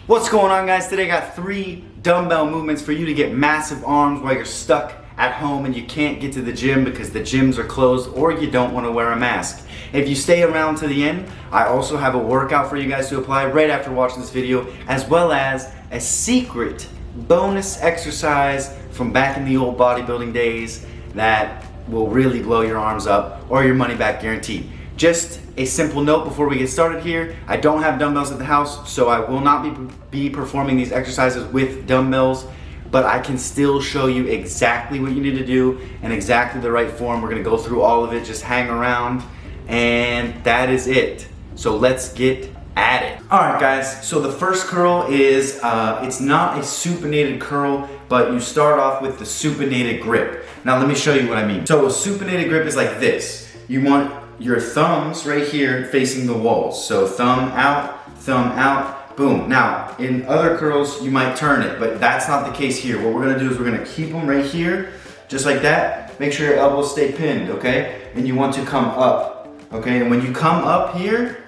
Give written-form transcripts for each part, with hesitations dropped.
What's going on, guys? Today I got 3 dumbbell movements for you to get massive arms while you're stuck at home and you can't get to the gym because the gyms are closed or you don't want to wear a mask. If you stay around to the end, I also have a workout for you guys to apply right after watching this video, as well as a secret bonus exercise from back in the old bodybuilding days that will really blow your arms up or your money back guaranteed. Just a simple note before we get started here, I don't have dumbbells at the house, so I will not be performing these exercises with dumbbells, but I can still show you exactly what you need to do and exactly the right form. We're gonna go through all of it, just hang around, and that is it. So let's get at it. All right, guys, so the first curl is, it's not a supinated curl, but you start off with the supinated grip. Now let me show you what I mean. So a supinated grip is like this. You want your thumbs right here facing the walls. So thumb out, boom. Now, in other curls, you might turn it, but that's not the case here. What we're gonna do is we're gonna keep them right here, just like that. Make sure your elbows stay pinned, okay? And you want to come up, okay? And when you come up here,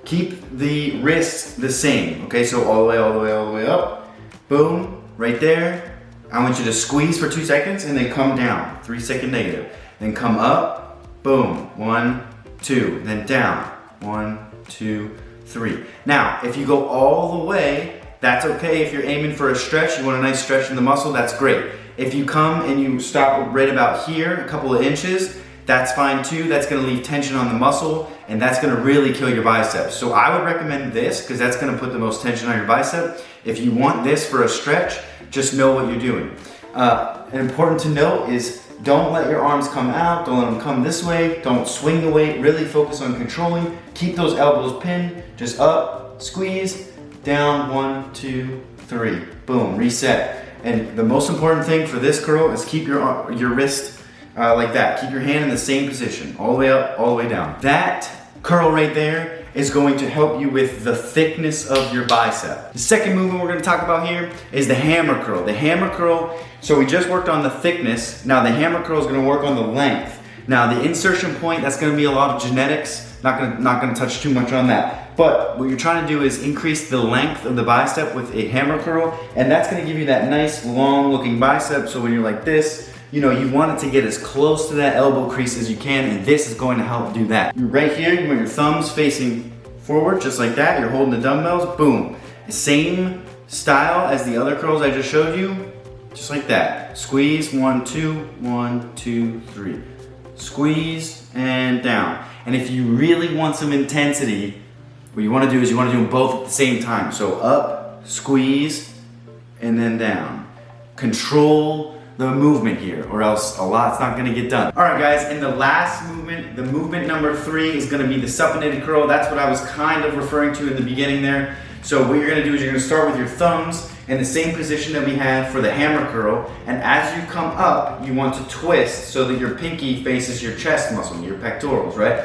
keep the wrists the same, okay? So all the way up, boom, right there. I want you to squeeze for 2 seconds and then come down, 3-second negative. Then come up, boom, 1, 2, then down, 1, 2, 3. Now, if you go all the way, that's okay. If you're aiming for a stretch, you want a nice stretch in the muscle, that's great. If you come and you stop right about here, a couple of inches, that's fine too. That's gonna leave tension on the muscle and that's gonna really kill your biceps. So I would recommend this because that's gonna put the most tension on your bicep. If you want this for a stretch, just know what you're doing. Important to note is don't let your arms come out, don't let them come this way, don't swing the weight, really focus on controlling. Keep those elbows pinned, just up, squeeze, down, 1, 2, 3, boom, reset. And the most important thing for this curl is keep your wrist like that. Keep your hand in the same position, all the way up, all the way down. That curl right there is going to help you with the thickness of your bicep. The second movement we're gonna talk about here is the hammer curl. The hammer curl, so we just worked on the thickness. Now the hammer curl is gonna work on the length. Now the insertion point, that's gonna be a lot of genetics. Not gonna touch too much on that. But what you're trying to do is increase the length of the bicep with a hammer curl, and that's gonna give you that nice long looking bicep. So when you're like this, you know, you want it to get as close to that elbow crease as you can, and this is going to help do that. Right here, you want your thumbs facing forward, just like that. You're holding the dumbbells, boom. Same style as the other curls I just showed you, just like that. Squeeze, 1, 2, 1, 2, 3. Squeeze and down. And if you really want some intensity, what you want to do is you want to do them both at the same time. So up, squeeze, and then down. Control the movement here, or else a lot's not gonna get done. All right, guys, and the last movement, the movement number 3 is gonna be the supinated curl. That's what I was kind of referring to in the beginning there. So what you're gonna do is you're gonna start with your thumbs in the same position that we had for the hammer curl, and as you come up, you want to twist so that your pinky faces your chest muscle, your pectorals, right?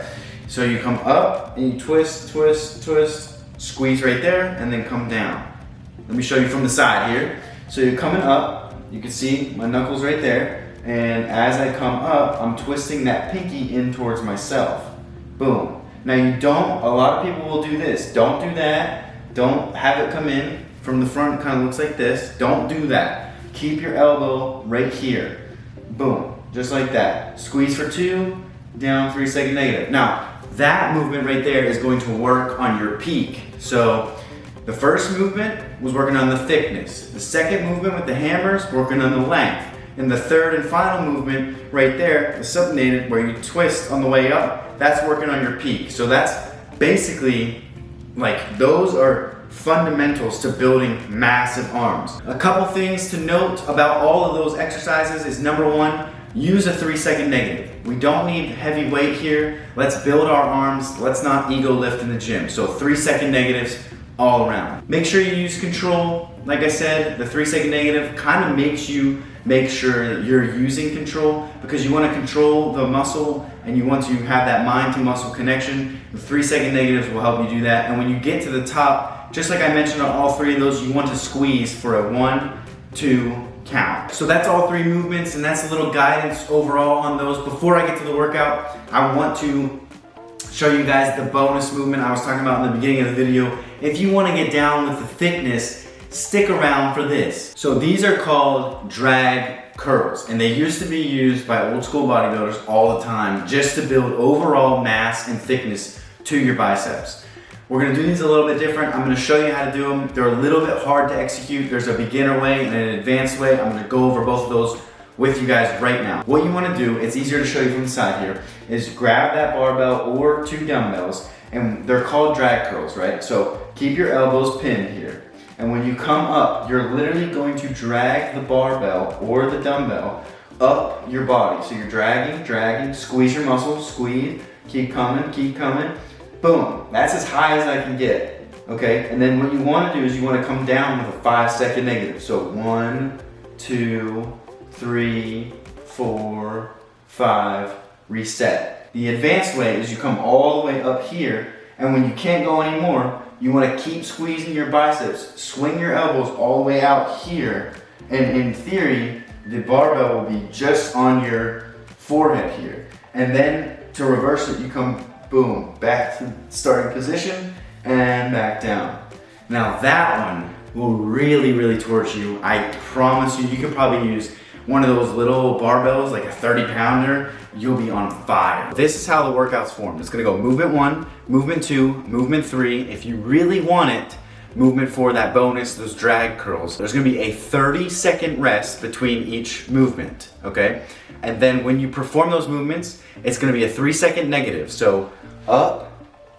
So you come up and you twist, twist, twist, squeeze right there, and then come down. Let me show you from the side here. So you're coming up, you can see my knuckles right there, and as I come up, I'm twisting that pinky in towards myself. Boom. Now you don't, a lot of people will do this. Don't do that. Don't have it come in from the front, it kind of looks like this. Don't do that. Keep your elbow right here. Boom, just like that. Squeeze for 2, down, 3-second negative. Now, that movement right there is going to work on your peak. So, the first movement was working on the thickness. The second movement with the hammers, working on the length. And the third and final movement right there, the supinated, where you twist on the way up, that's working on your peak. So that's basically, like, those are fundamentals to building massive arms. A couple things to note about all of those exercises is number 1, use a 3-second negative. We don't need heavy weight here. Let's build our arms. Let's not ego lift in the gym. So 3-second negatives all around. Make sure you use control. Like I said, the 3-second negative kind of makes you make sure that you're using control because you want to control the muscle and you want to have that mind to muscle connection. The 3-second negatives will help you do that. And when you get to the top, just like I mentioned on all 3 of those, you want to squeeze for a 1, 2 count. So that's all 3 movements, and that's a little guidance overall on those. Before I get to the workout, I want to show you guys the bonus movement I was talking about in the beginning of the video, if you want to get down with the thickness, stick around for this. So these are called drag curls, and they used to be used by old school bodybuilders all the time just to build overall mass and thickness to your biceps. We're gonna do these a little bit different. I'm gonna show you how to do them. They're a little bit hard to execute. There's a beginner way and an advanced way. I'm gonna go over both of those with you guys right now. What you wanna do, it's easier to show you from the side here, is grab that barbell or 2 dumbbells, and they're called drag curls, right? So keep your elbows pinned here. And when you come up, you're literally going to drag the barbell or the dumbbell up your body. So you're dragging, squeeze your muscles, squeeze, keep coming. Boom, that's as high as I can get, okay? And then what you wanna do is you wanna come down with a 5-second negative. So 1, 2, 3, 4, 5, reset. The advanced way is you come all the way up here, and when you can't go anymore, you wanna keep squeezing your biceps, swing your elbows all the way out here, and in theory, the barbell will be just on your forehead here. And then to reverse it, you come boom, back to starting position and back down. Now that one will really torch you. I promise you, you could probably use one of those little barbells, like a 30-pounder, you'll be on fire. This is how the workout's formed. It's gonna go movement 1, movement 2, movement 3. If you really want it, movement 4, that bonus, those drag curls. There's gonna be a 30-second rest between each movement, okay? And then when you perform those movements, it's gonna be a 3-second negative. So up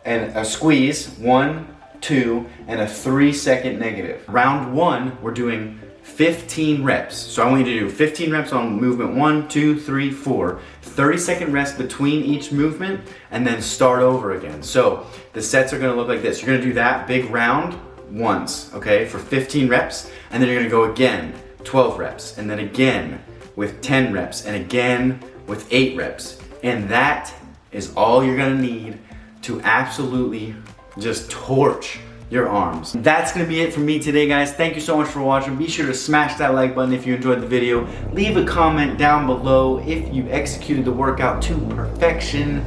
and a squeeze, 1, 2, and a 3-second negative. Round 1, we're doing 15 reps. So I want you to do 15 reps on movement 1, 2, 3, 4. 30-second rest between each movement, and then start over again. So the sets are gonna look like this. You're gonna do that big round once, okay, for 15 reps, and then you're gonna go again, 12 reps, and then again with 10 reps, and again with 8 reps. And that is all you're gonna need to absolutely just torch your arms. That's gonna be it for me today, guys. Thank you so much for watching. Be sure to smash that like button if you enjoyed the video. Leave a comment down below if you executed the workout to perfection.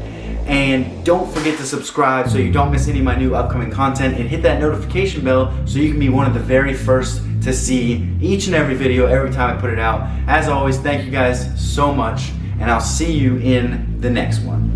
And don't forget to subscribe so you don't miss any of my new upcoming content, and hit that notification bell so you can be one of the very first to see each and every video every time I put it out. As always, thank you guys so much, and I'll see you in the next one.